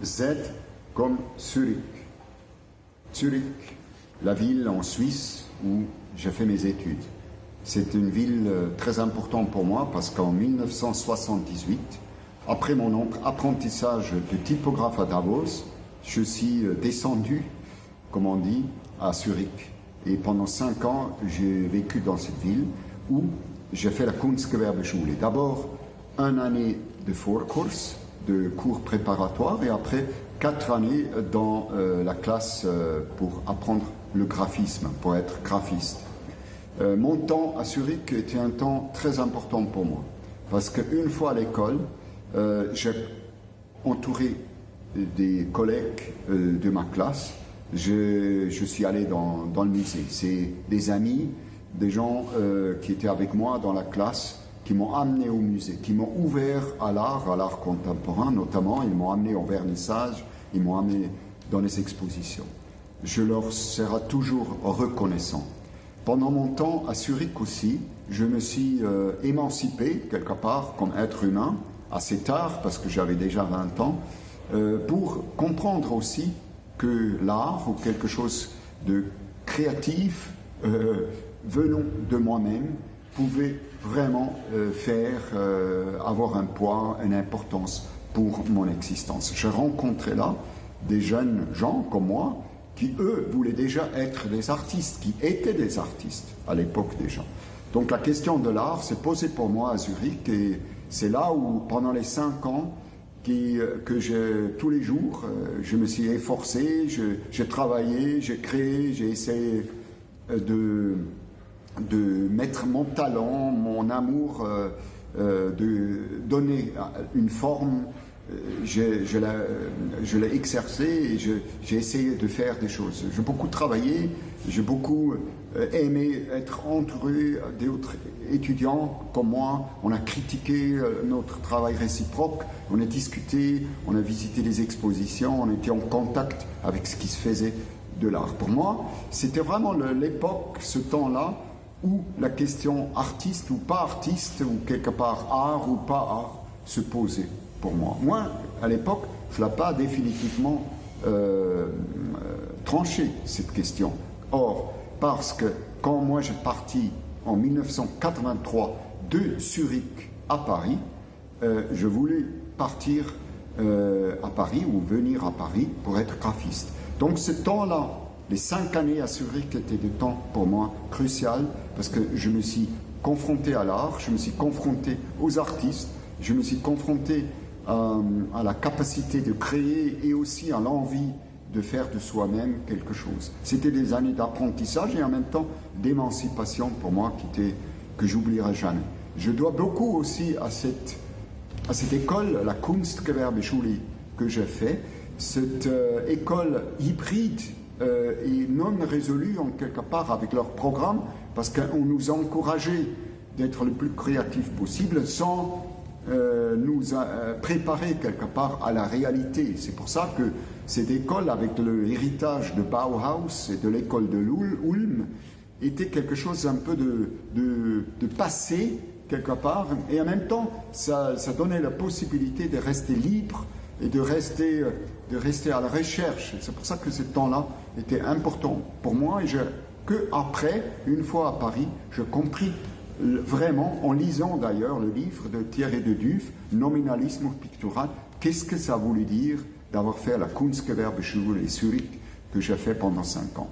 Z comme Zurich. Zurich, la ville en Suisse où j'ai fait mes études. C'est une ville très importante pour moi parce qu'en 1978, après mon apprentissage de typographe à Davos, je suis descendu, comme on dit, à Zurich. Et pendant 5 ans, j'ai vécu dans cette ville où j'ai fait la Kunstgewerbeschule. D'abord, 1 année de Vorkurs, de cours préparatoires, et après 4 années dans la classe pour apprendre le graphisme, pour être graphiste. Mon temps à Zurich était un temps très important pour moi, parce qu'une fois à l'école, j'ai entouré des collègues de ma classe. Je suis allé dans le musée. C'est des amis, des gens qui étaient avec moi dans la classe, qui m'ont amené au musée, qui m'ont ouvert à l'art contemporain notamment. Ils m'ont amené au vernissage, ils m'ont amené dans les expositions. Je leur serai toujours reconnaissant. Pendant mon temps à Zurich aussi, je me suis émancipé quelque part comme être humain, assez tard parce que j'avais déjà 20 ans, pour comprendre aussi que l'art ou quelque chose de créatif venant de moi-même pouvait vraiment avoir un poids, une importance pour mon existence. J'ai rencontré là des jeunes gens comme moi qui, eux, voulaient déjà être des artistes, qui étaient des artistes à l'époque déjà. Donc la question de l'art s'est posée pour moi à Zurich, et c'est là où, pendant les 5 ans, que tous les jours, je me suis efforcé, j'ai travaillé, j'ai créé, j'ai essayé de mettre mon talent, mon amour, de donner une forme. Je l'ai exercé et j'ai essayé de faire des choses. J'ai beaucoup travaillé, j'ai beaucoup aimé être entouré d'autres étudiants comme moi. On a critiqué notre travail réciproque, on a discuté, on a visité des expositions, on était en contact avec ce qui se faisait de l'art. Pour moi, c'était vraiment l'époque, ce temps-là, où la question artiste ou pas artiste, ou quelque part art ou pas art, se posait pour moi. Moi, à l'époque, je ne l'ai pas définitivement tranché, cette question. Or, parce que quand moi j'ai parti en 1983 de Zurich à Paris, je voulais partir à Paris ou venir à Paris pour être graphiste. Donc ce temps-là, les 5 années à Zurich étaient des temps pour moi crucial parce que je me suis confronté à l'art, je me suis confronté aux artistes, je me suis confronté à la capacité de créer et aussi à l'envie de faire de soi-même quelque chose. C'était des années d'apprentissage et en même temps d'émancipation pour moi que j'oublierai jamais. Je dois beaucoup aussi à cette école, la Kunstgewerbeschule que j'ai fait, cette école hybride et non résolue en quelque part avec leur programme, parce qu'on nous encourageait d'être le plus créatif possible sans nous préparer quelque part à la réalité. C'est pour ça que cette école, avec l'héritage de Bauhaus et de l'école de Ulm, était quelque chose un peu de passé quelque part, et en même temps ça donnait la possibilité de rester libre et de rester à la recherche. C'est pour ça que ce temps-là était important pour moi, et que après, une fois à Paris, j'ai compris vraiment, en lisant d'ailleurs le livre de Thierry de Duve, Nominalisme pictural, qu'est-ce que ça voulait dire d'avoir fait la Kunstgewerbeschule et Zurich que j'ai fait pendant 5 ans.